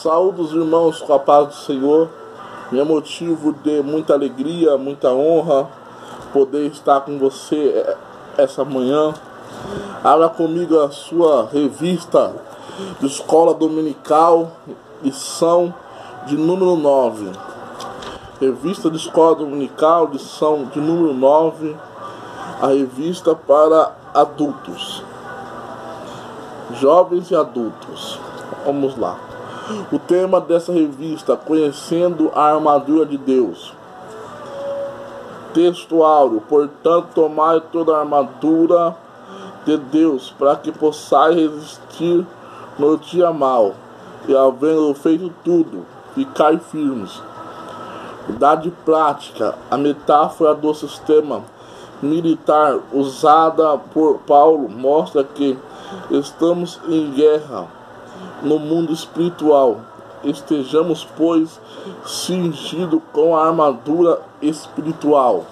Saúde os irmãos com a paz do Senhor. É motivo de muita alegria, muita honra poder estar com você essa manhã. Abra comigo a sua revista de escola dominical, lição de número 9. Revista de escola dominical, lição de número 9. A revista para adultos, jovens e adultos. Vamos lá. O tema dessa revista: conhecendo a armadura de Deus. Texto áureo: portanto, tomai toda a armadura de Deus, para que possais resistir no dia mau, e havendo feito tudo, ficai firmes. Idade prática: a metáfora do sistema militar usada por Paulo mostra que estamos em guerra no mundo espiritual. Estejamos, pois, cingidos com a armadura espiritual.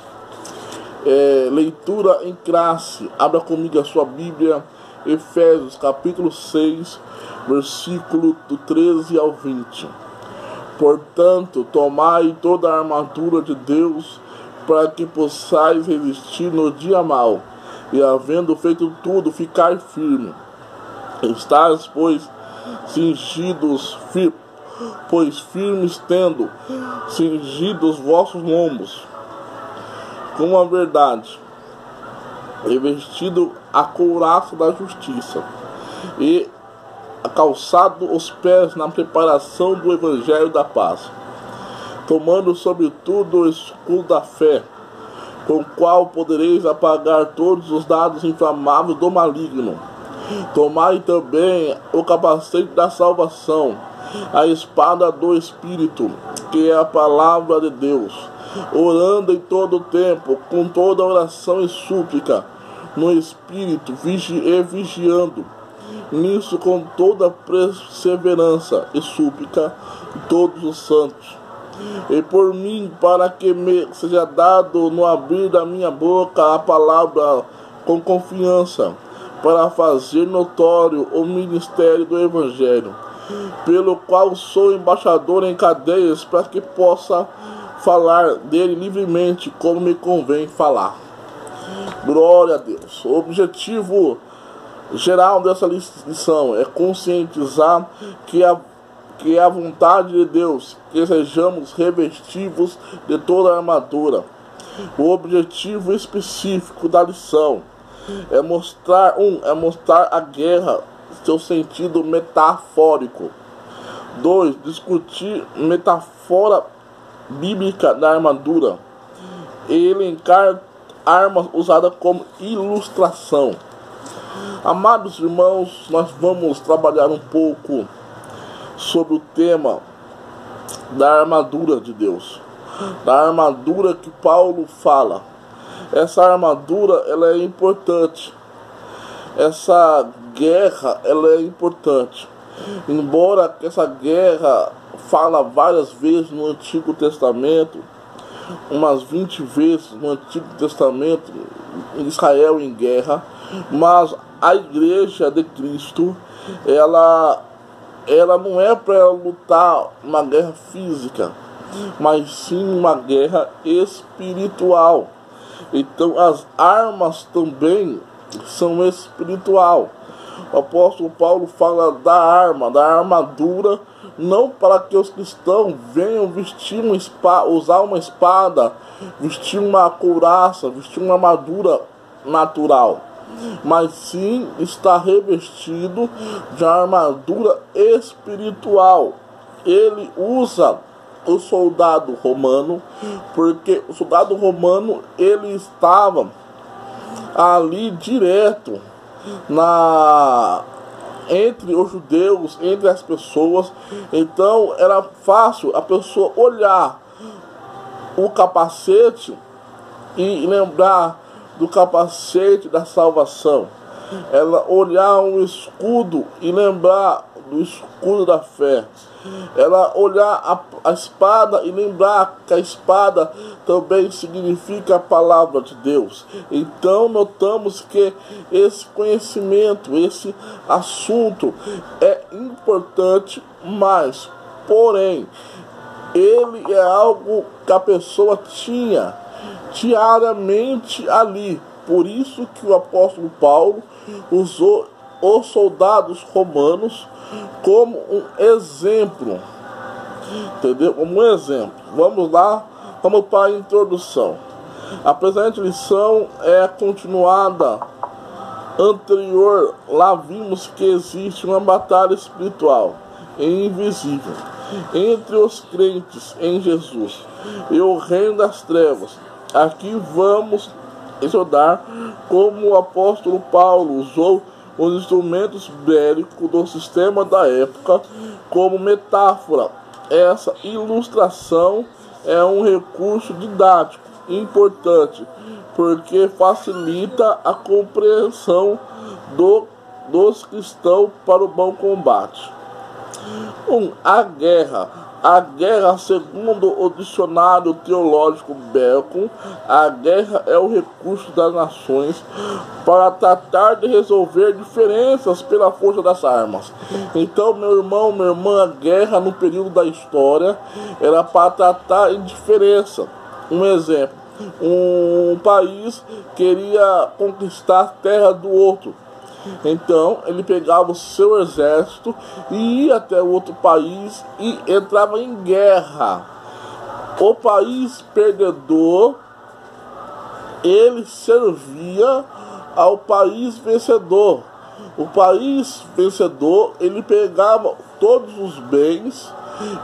Leitura em classe. Abra comigo a sua Bíblia, Efésios capítulo 6, versículo do 13 ao 20. Portanto, tomai toda a armadura de Deus, para que possais resistir no dia mau, e havendo feito tudo, ficai firme. Estais, pois, cingidos, firmes, tendo cingido os vossos lombos com a verdade, revestido a couraça da justiça, e calçado os pés na preparação do evangelho da paz, tomando sobretudo o escudo da fé, com o qual podereis apagar todos os dardos inflamáveis do maligno. Tomai também o capacete da salvação, a espada do Espírito, que é a palavra de Deus, orando em todo o tempo, com toda oração e súplica, no Espírito, vigiando nisso com toda perseverança e súplica de todos os santos. E por mim, para que me seja dado no abrir da minha boca a palavra com confiança, para fazer notório o ministério do Evangelho, pelo qual sou embaixador em cadeias, para que possa falar dele livremente, como me convém falar. Glória a Deus. O objetivo geral dessa lição é conscientizar que a vontade de Deus, que sejamos revestidos de toda a armadura. O objetivo específico da lição é mostrar a guerra, seu sentido metafórico. 2. Discutir metáfora bíblica da armadura e elencar armas usadas como ilustração. Amados irmãos, nós vamos trabalhar um pouco sobre o tema da armadura de Deus, da armadura que Paulo fala. Essa armadura, ela é importante. Essa guerra, ela é importante. Embora essa guerra fala várias vezes no Antigo Testamento, umas 20 vezes no Antigo Testamento, Israel em guerra, mas a Igreja de Cristo, ela não é para lutar uma guerra física, mas sim uma guerra espiritual. Então as armas também são espiritual. O apóstolo Paulo fala da armadura, não para que os cristãos venham vestir usar uma espada, vestir uma couraça, vestir uma armadura natural, mas sim está revestido de armadura espiritual. Ele usa o soldado romano, porque o soldado romano, ele estava ali direto entre os judeus, entre as pessoas. Então era fácil a pessoa olhar o capacete e lembrar do capacete da salvação. Ela olhar um escudo e lembrar do escudo da fé. Ela olhar a espada e lembrar que a espada também significa a palavra de Deus. Então notamos que esse conhecimento, esse assunto é importante, mas porém, ele é algo que a pessoa tinha diariamente ali. Por isso que o apóstolo Paulo usou os soldados romanos como um exemplo. Entendeu? Como um exemplo. Vamos lá, vamos para a introdução. A presente lição é a continuada anterior. Lá vimos que existe uma batalha espiritual e invisível entre os crentes em Jesus e o reino das trevas. Aqui vamos estudar como o apóstolo Paulo usou os instrumentos bélicos do sistema da época como metáfora. Essa ilustração é um recurso didático importante porque facilita a compreensão dos cristãos para o bom combate. 1. A guerra, segundo o dicionário teológico Bacon, a guerra é o recurso das nações para tratar de resolver diferenças pela força das armas. Então, meu irmão, minha irmã, a guerra no período da história era para tratar de diferença. Um exemplo, um país queria conquistar a terra do outro. Então ele pegava o seu exército e ia até o outro país e entrava em guerra. O país perdedor, ele servia ao país vencedor. O país vencedor, ele pegava todos os bens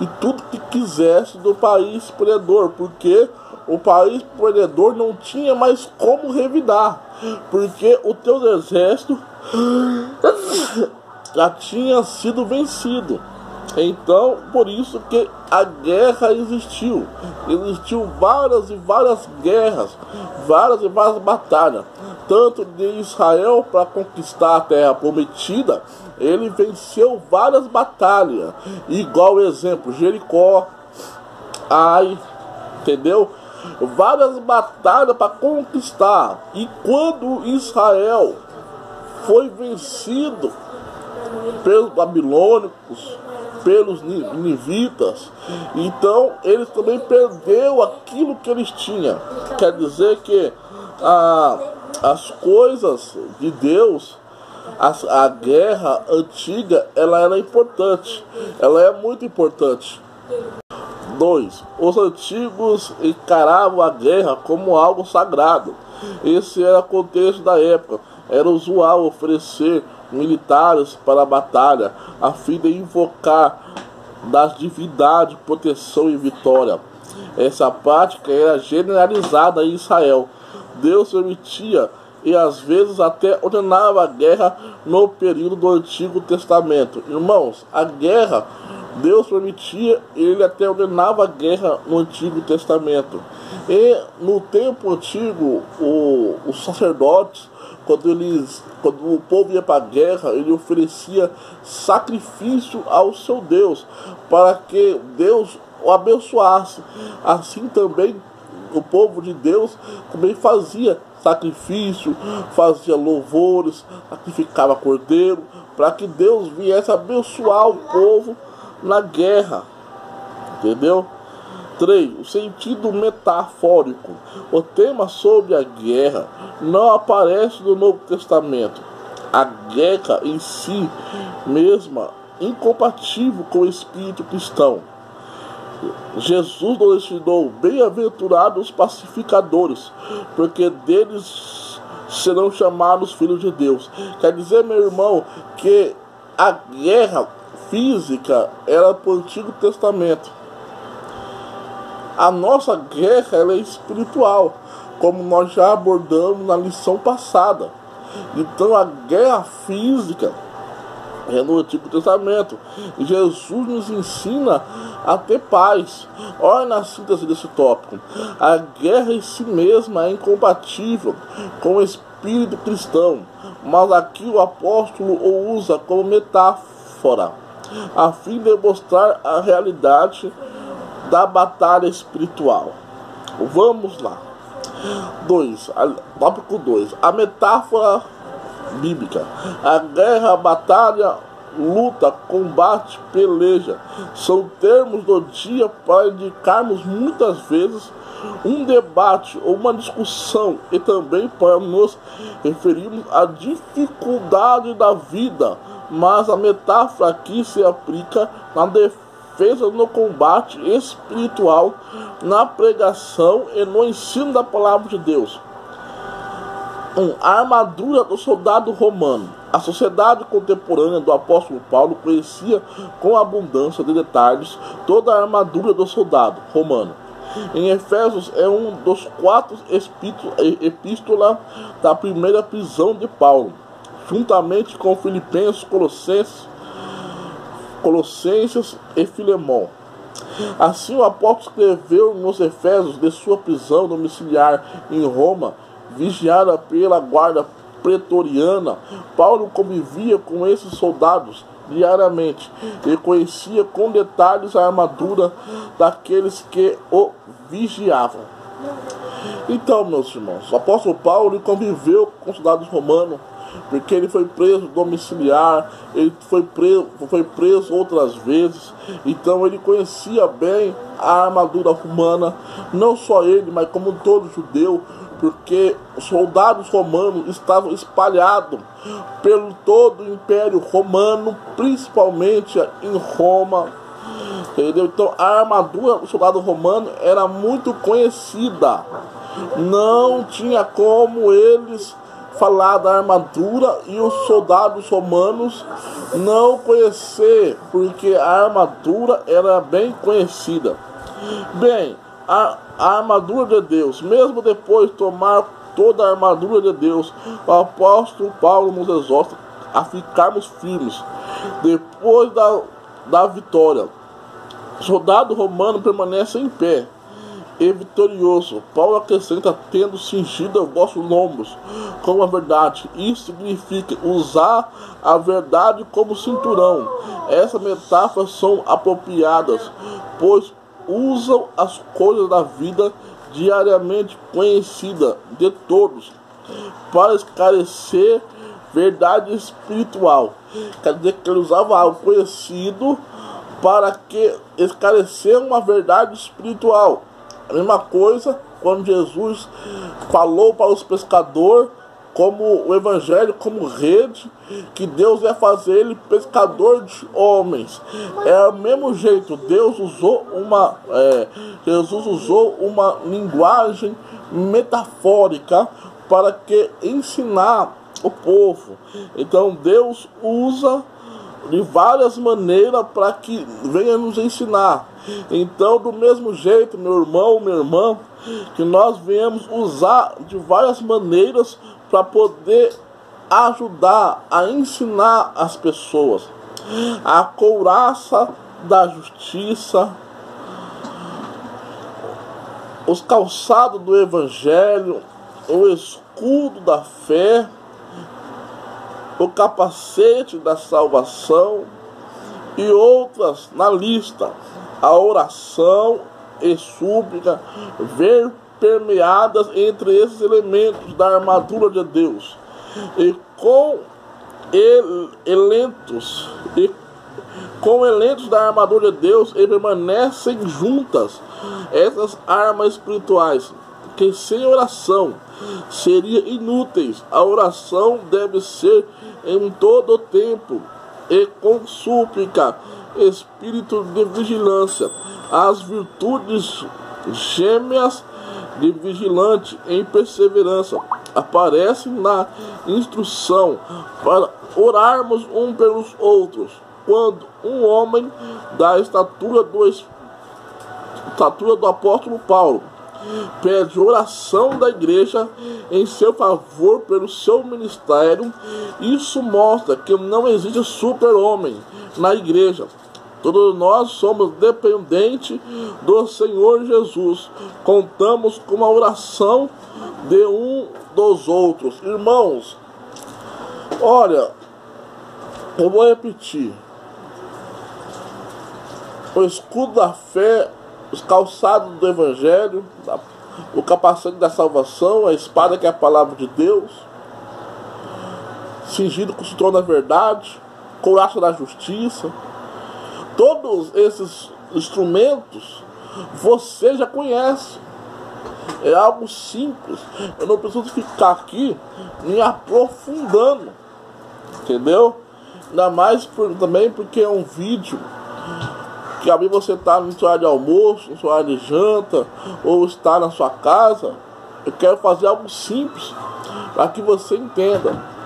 e tudo que quisesse do país perdedor, porque o país perdedor não tinha mais como revidar, porque o teu exército já tinha sido vencido. Então, por isso que a guerra existiu. Existiu várias e várias guerras, várias e várias batalhas. Tanto de Israel para conquistar a terra prometida, ele venceu várias batalhas. Igual exemplo, Jericó, Ai, entendeu? Várias batalhas para conquistar. E quando Israel foi vencido pelos babilônicos, pelos ninivitas, então eles também perderam aquilo que eles tinham. Quer dizer que as coisas de Deus, a guerra antiga, ela era importante, ela é muito importante. 2. Os antigos encaravam a guerra como algo sagrado. Esse era o contexto da época. Era usual oferecer militares para a batalha, a fim de invocar das divindades proteção e vitória. Essa prática era generalizada em Israel. Deus permitia e às vezes até ordenava a guerra no período do Antigo Testamento. Irmãos, a guerra, Deus permitia e ele até ordenava a guerra no Antigo Testamento. E no tempo antigo, os sacerdotes, quando o povo ia para a guerra, ele oferecia sacrifício ao seu Deus, para que Deus o abençoasse. Assim também o povo de Deus também fazia sacrifício, fazia louvores, sacrificava cordeiro, para que Deus viesse abençoar o povo na guerra. Entendeu? 3. O sentido metafórico. O tema sobre a guerra não aparece no Novo Testamento. A guerra em si mesma é incompatível com o espírito cristão. Jesus nos ensinou: bem-aventurados os pacificadores, porque deles serão chamados filhos de Deus. Quer dizer, meu irmão, que a guerra física era para o Antigo Testamento. A nossa guerra, ela é espiritual, como nós já abordamos na lição passada. Então a guerra física é no Antigo Testamento. E Jesus nos ensina a ter paz. Olha na síntese desse tópico. A guerra em si mesma é incompatível com o espírito cristão, mas aqui o apóstolo o usa como metáfora, a fim de mostrar a realidade da batalha espiritual. Vamos lá. 2. Tópico 2. A metáfora bíblica. A guerra, a batalha luta, combate, peleja. São termos do dia para indicarmos muitas vezes um debate ou uma discussão e também para nos referirmos à dificuldade da vida, mas a metáfora aqui se aplica na defesa, no combate espiritual, na pregação e no ensino da palavra de Deus. A armadura do soldado romano. A sociedade contemporânea do apóstolo Paulo conhecia com abundância de detalhes toda a armadura do soldado romano. Em Efésios é um dos 4 epístolas da primeira prisão de Paulo, juntamente com Filipenses, Colossenses e Filemão. Assim o apóstolo escreveu nos Efésios de sua prisão domiciliar em Roma, vigiada pela guarda pretoriana. Paulo convivia com esses soldados diariamente e conhecia com detalhes a armadura daqueles que o vigiavam. Então, meus irmãos, o apóstolo Paulo conviveu com soldados romanos, porque ele foi preso domiciliar, ele foi preso outras vezes. Então ele conhecia bem a armadura romana, não só ele, mas como todo judeu, porque os soldados romanos estavam espalhados pelo todo o Império Romano, principalmente em Roma, entendeu? Então a armadura do soldado romano era muito conhecida. Não tinha como eles falar da armadura e os soldados romanos não conhecer, porque a armadura era bem conhecida. Bem, a armadura de Deus, mesmo depois de tomar toda a armadura de Deus, o apóstolo Paulo nos exorta a ficarmos firmes depois da vitória. O soldado romano permanece em pé e vitorioso. Paulo acrescenta: tendo cingido os vossos lombos com a verdade. Isso significa usar a verdade como cinturão. Essas metáforas são apropriadas, pois usam as coisas da vida diariamente conhecida de todos para esclarecer verdade espiritual. Quer dizer que ele usava algo conhecido para que esclarecer uma verdade espiritual. A mesma coisa quando Jesus falou para os pescadores, como o evangelho, como rede, que Deus ia fazer ele pescador de homens. É o mesmo jeito, Jesus usou uma linguagem metafórica para que ensinar o povo. Então Deus usa de várias maneiras para que venha nos ensinar. Então, do mesmo jeito, meu irmão, minha irmã, que nós venhamos usar de várias maneiras para poder ajudar a ensinar as pessoas. A couraça da justiça, os calçados do evangelho, o escudo da fé, o capacete da salvação e outras na lista. A oração e súplica ver permeadas entre esses elementos da armadura de Deus, e com elentos da armadura de Deus, e permanecem juntas essas armas espirituais, que sem oração seriam inúteis. A oração deve ser em todo o tempo e com súplica, espírito de vigilância. As virtudes gêmeas de vigilante em perseverança aparecem na instrução para orarmos um pelos outros. Quando um homem da estatura do apóstolo Paulo pede oração da igreja em seu favor pelo seu ministério, isso mostra que não existe super-homem na igreja. Todos nós somos dependentes do Senhor Jesus. Contamos com a oração de um dos outros. Irmãos, olha, eu vou repetir. O escudo da fé, os calçados do evangelho, o capacete da salvação, a espada que é a palavra de Deus, cingido com o cinturão da verdade, couraça da justiça. Todos esses instrumentos você já conhece. É algo simples. Eu não preciso ficar aqui me aprofundando. Entendeu? Ainda mais também porque é um vídeo que ali você está no seu horário de almoço, no seu horário de janta, ou está na sua casa. Eu quero fazer algo simples para que você entenda.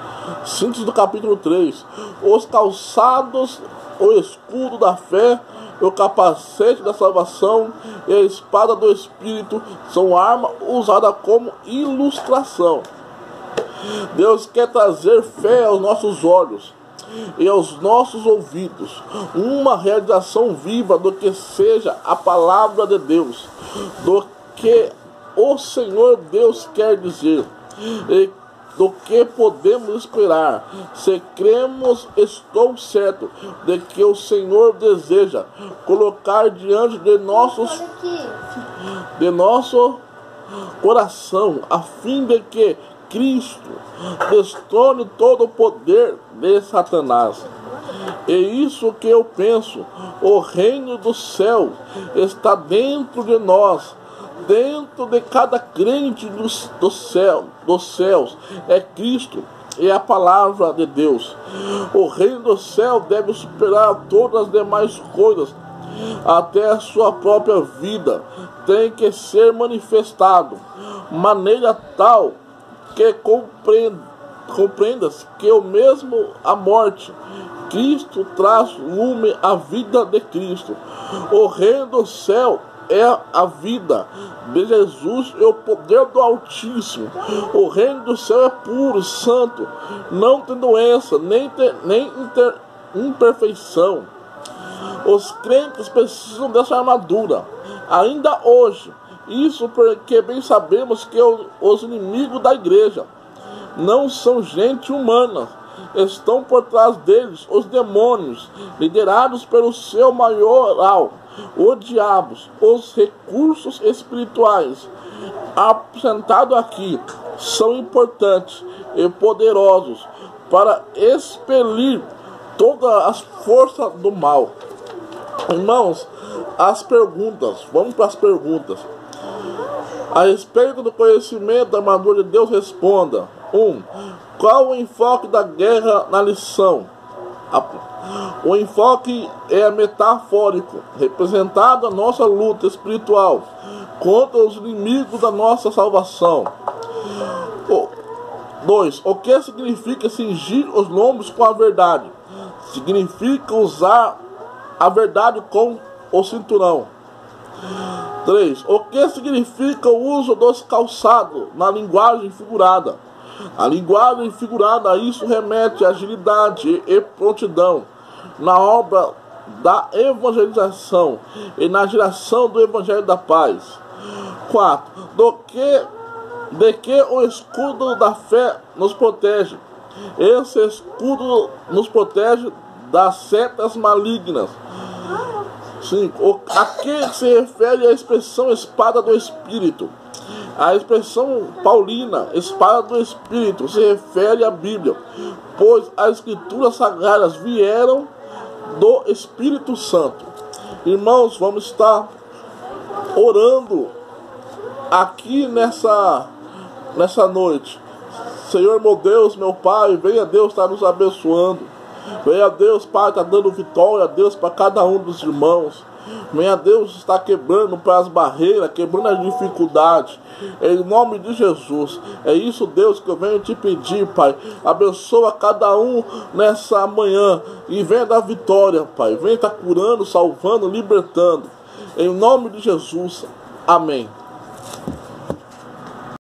Síntese do capítulo 3. Os calçados, o escudo da fé, o capacete da salvação e a espada do Espírito são arma usada como ilustração. Deus quer trazer fé aos nossos olhos e aos nossos ouvidos, uma realização viva do que seja a palavra de Deus, do que o Senhor Deus quer dizer, e do que podemos esperar. Se cremos, estou certo de que o Senhor deseja colocar diante de nosso coração, a fim de que Cristo destrone todo o poder de Satanás. É isso que eu penso. O reino do céu está dentro de nós, dentro de cada crente dos céus. É Cristo, é a palavra de Deus. O reino do céu deve superar todas as demais coisas, até a sua própria vida. Tem que ser manifestado, maneira tal que compreendas que o mesmo a morte Cristo traz lume à vida de Cristo. O reino do céu é a vida de Jesus e o poder do Altíssimo. O reino do céu é puro, santo, não tem doença, nem imperfeição. Os crentes precisam dessa armadura, ainda hoje. Isso porque bem sabemos que os inimigos da igreja não são gente humana. Estão por trás deles os demônios, liderados pelo seu maioral, o diabo. Os recursos espirituais apresentados aqui são importantes e poderosos para expelir todas as forças do mal. Irmãos, as perguntas, vamos para as perguntas. A respeito do conhecimento da armadura de Deus, responda. 1. Qual o enfoque da guerra na lição? O enfoque é metafórico, representado a nossa luta espiritual contra os inimigos da nossa salvação. 2. O que significa cingir os lombos com a verdade? Significa usar a verdade com o cinturão. 3. O que significa o uso dos calçados na linguagem figurada? A linguagem figurada, isso remete à agilidade e prontidão na obra da evangelização e na geração do evangelho da paz. 4. De que o escudo da fé nos protege? Esse escudo nos protege das setas malignas. 5. A que se refere a expressão espada do Espírito? A expressão paulina, espada do Espírito, se refere à Bíblia, pois as Escrituras Sagradas vieram do Espírito Santo. Irmãos, vamos estar orando aqui nessa noite. Senhor, meu Deus, meu Pai, venha Deus estar nos abençoando. Venha Deus, Pai, está dando vitória, Deus, para cada um dos irmãos. Venha Deus está quebrando para as barreiras, quebrando as dificuldades. Em nome de Jesus. É isso, Deus, que eu venho te pedir, Pai. Abençoa cada um nessa manhã. E venha dar vitória, Pai. Venha estar curando, salvando, libertando. Em nome de Jesus. Amém.